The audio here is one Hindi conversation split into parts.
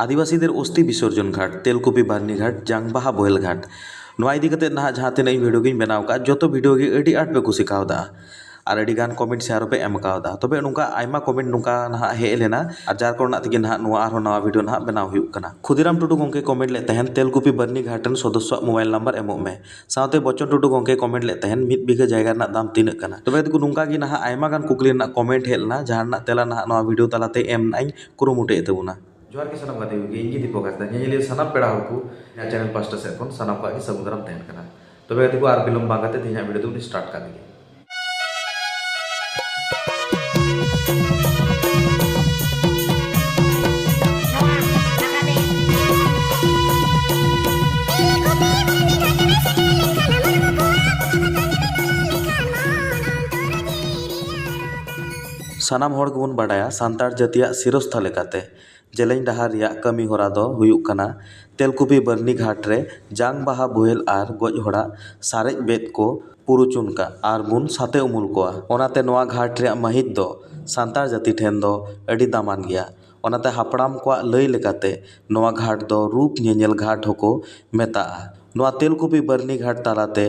आदिवासीদের अस्थि विसर्जन घाट तेलकुपी बारनी घाट जांगबाहा बोहेल घाट नोआ इदी कते ना जहाँ तिनाई वीडियो गिन बनाव का जो वीडियो गे अडी आट पे कुसी कावदा और अडी गान कमेंट शेयर पे एम कावदा तबे नुका आयमा कमेंट नुका ना हे लेना और जार कोना तगे ना नुआ आरो नवा वीडियो ना बनाव हुयुक कना खुदीराम टुडू गोंके कमेंट ले तहन तेलकुपी बारनी घाटन सदस्य मोबाइल नंबर एमो में साथे बच्चन टुडू गोंके कमेंट ले तहन मिद बिघा जायगा ना दाम तिनक कना तबे तको नुका गी ना आयमा गान कुकली ना कमेंट हेलना जहां ना तेला ना नवा वीडियो तलाते एम नाई कुरुमुटे तबुना जोहार के सनम गाते हुए इंगी दीपक हासदा नेले सनम पेड़ा हरकू चैनल पास्टा से फोन सनम का समुद्रम तहन कना तबे गाते को आर बिलम बांगाते तिना वीडियो दो स्टार्ट कर दिए सानाम हर गबन बाडाया सांतार जातिया सिरस्था लेकाते जेलें डहार रिया कमी होरा दो हुयुक कना तेलकुपी बारनी घाट रे जांगबाहा बोहेल आर गज होड़ा सारेज बेद को पुरुचुन का आर बुन साते उमुल कोआ ओनाते नोआ घाट रे महित दो सांतार जाति ठेन दो अडी दामान गया ओनाते हापड़ाम को लई लेकाते नोआ घाट दो रूप नेनेल घाट होको मेता नोआ तेलकुपी बारनी घाट तालाते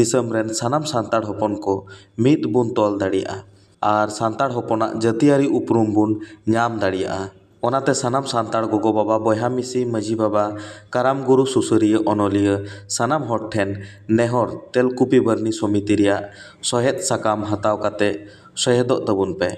दिसम रेन सानाम सांतार होपन को मिद बुन तोल दाड़िया और सांतार होपना जातियारी उपरुम बुन नाम दाड़िया ओनाते सानाम सांतार गोगो बाबा बयहा मिसी माजी बाबा काराम गुरु सुसुरिया अनलिया सानाम हर ठेन नेहर तेलकुपी बारनी समिति रिया सहेद साकाम हताव काते सहेदो तबुन पे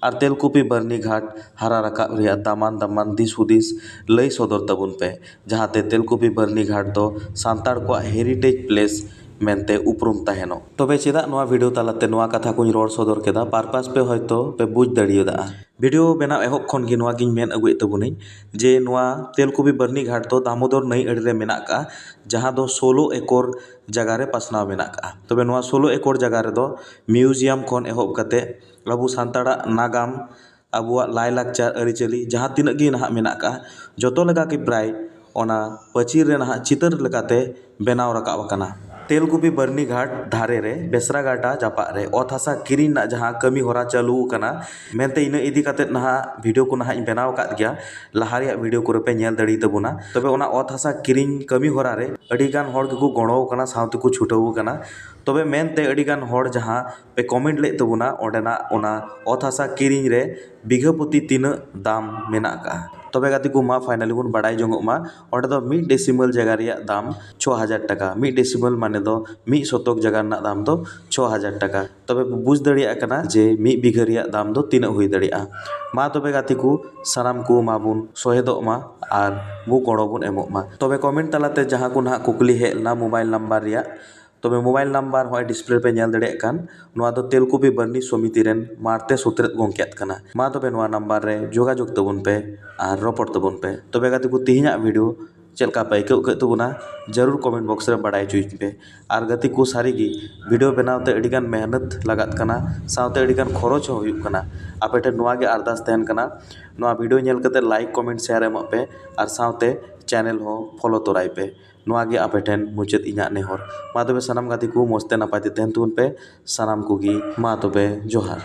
और तेलकुपी बारनी घाट हारा राकाब रिया दामान दामान दिस हुदिस लई सदर तबुन पे जहाते तेलकुपी बारनी घाट दो सांतार को हेरिटेज प्लेस मेनते उपरुम तहनो तबे चेदा नोआ वीडियो तालाते नोआ कथा कुछ रोड सदर केदा पारपास पे हयतो पे बुझ दाड़ियोदा वीडियो बनाव एहब खन गे नोआ गिन मेन अगुए तबुनी जे नोआ तेलकुपी बारनी घाट दो दामोदर नई अड़ी रे मेना का जहां दो 16 एकड़ जगह रे पासनाव मेना का तबे नोआ 16 एकड़ जगह रे दो म्यूजियम खन एहब काते अबु सांताड़ा नागाम अबुआ लाई लाकचार अरिचली जहां तिनक गे ना मेना का जतो लगा के प्राय ओना पचीर रे ना चितर लगाते बनाव रकाब कना तेलकुपी बारनी घाट धारे रे बेसरा गाटा जापा रे ओथ हासा किरिन ना जहां कमी होरा चालू कना मेनते इना इदी काते ना वीडियो को ना बनाव काद गया लहारिया वीडियो को पे नेल दड़ी तबुना तबे ओना ओथ हासा किरिन कमी होरा रे अडी गान होड़ को गणो कना सावते को छुटाव कना तबे मेनते अडी गान होड़ जहां पे कमेंट ले तबुना ओडेना ओना ओथ हासा किरिन रे बिघा प्रति तीन दाम मेना का तबे गाती को मा फाइनली बुन बड़ाई जोंगो मा ओडे दो 1 डेसिमल जगह रिया दाम 6000 टाका 1 डेसिमल माने दो 1 शतक जगह ना दाम दो 6000 टाका तबे बुझ दड़िया कना जे 1 बिघा रिया दाम दो तीना हुई दड़िया मा तबे गाती को सानाम को मा बुन सोहेदो मा आर बु गड़ो बुन एमो मा तबे कमेंट तालाते जहां को ना कुकली हेलना मोबाइल नंबर रिया तबे मोबाइल नंबर होय डिस्प्ले पे नेल दड़े कान नोआ दो तेलकुपी बारनी समिति रेन मारते सुतरेत गोंकेत कना मा तबे नोआ नंबर रे जोगाजोग तबुन पे और रोपड़ तबुन पे तबे गाती को तिहिना वीडियो चलका पे आइकौ तबुना जरूर कमेंट बॉक्स रे बड़ाई चुई पे और गाती को सारी गी वीडियो बनावते अडिगान मेहनत लगात कना सावते अडिगान खरच हो हुयुक कना आपे ठेन नोआ गे अरदास तहन कना नोआ वीडियो नेल कते लाइक कमेंट शेयर एम पे और सावते चैनल हो फॉलो तोराई पे नोआ गे आपे ठेन मुचाद इना नेहर मा तबे सनाम गाती को मस्ते नपायते तहन तुन पे सनाम को गी मा तबे जोहार।